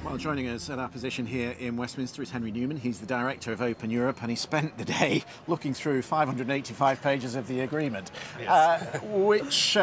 Well, joining us at our position here in Westminster is Henry Newman. He's the director of Open Europe, and he spent the day looking through 585 pages of the agreement. Yes. Which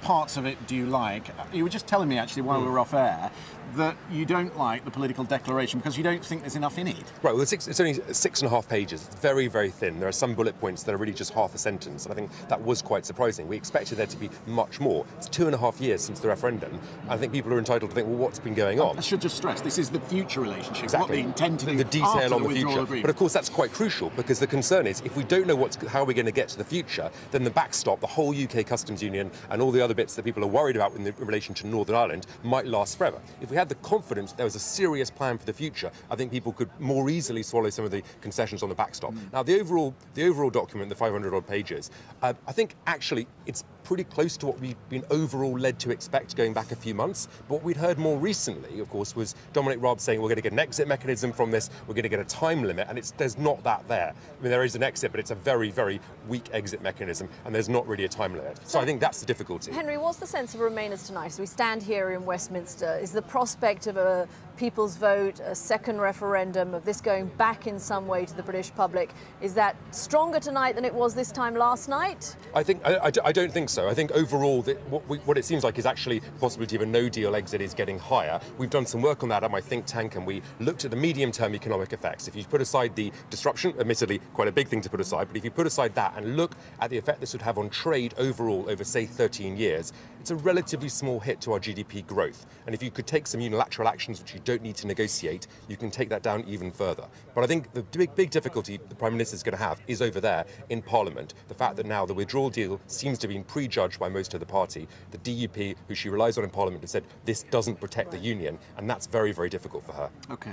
parts of it do you like? You were just telling me, actually, while we were off air, that you don't like the political declaration because you don't think there's enough in it. Right, well, it's only 6.5 pages. It's very, very thin. There are some bullet points that are really just half a sentence, and I think that was quite surprising. We expected there to be much more. It's 2.5 years since the referendum, and I think people are entitled to think, well, what's been going on? I should just stress, this is the future relationship, exactly. What they intend to do the detail after on the withdrawal future. agreement. But of course, that's quite crucial, because the concern is, if we don't know how we're going to get to the future, then the backstop, the whole UK customs union, and all the other bits that people are worried about in relation to Northern Ireland might last forever. If we had the confidence there was a serious plan for the future, I think people could more easily swallow some of the concessions on the backstop. Now, the overall document, the 500-odd pages, I think actually it's pretty close to what we've been overall led to expect going back a few months. But what we'd heard more recently, of course, was Dominic Raab saying we're going to get an exit mechanism from this, we're going to get a time limit, and there's not that there. I mean, there is an exit, but it's a very, very weak exit mechanism, and there's not really a time limit. So I think that's the difficulty. Henry, what's the sense of Remainers tonight? As we stand here in Westminster, is the prospect of a people's vote, a second referendum, of this going back in some way to the British public, is that stronger tonight than it was this time last night? I don't think so. I think overall what it seems like is actually the possibility of a no-deal exit is getting higher. We've done some work on that at my think tank, and we looked at the medium-term economic effects. If you put aside the disruption, admittedly quite a big thing to put aside, but if you put aside that and look at the effect this would have on trade overall over, say, 13 years, it's a relatively small hit to our GDP growth. And if you could take some unilateral actions which you don't need to negotiate, you can take that down even further. But I think the big difficulty the Prime Minister is going to have is over there in Parliament. The fact that now the withdrawal deal seems to have been prejudged by most of the party. The DUP, who she relies on in Parliament, has said this doesn't protect the union, and that's very, very difficult for her. Okay.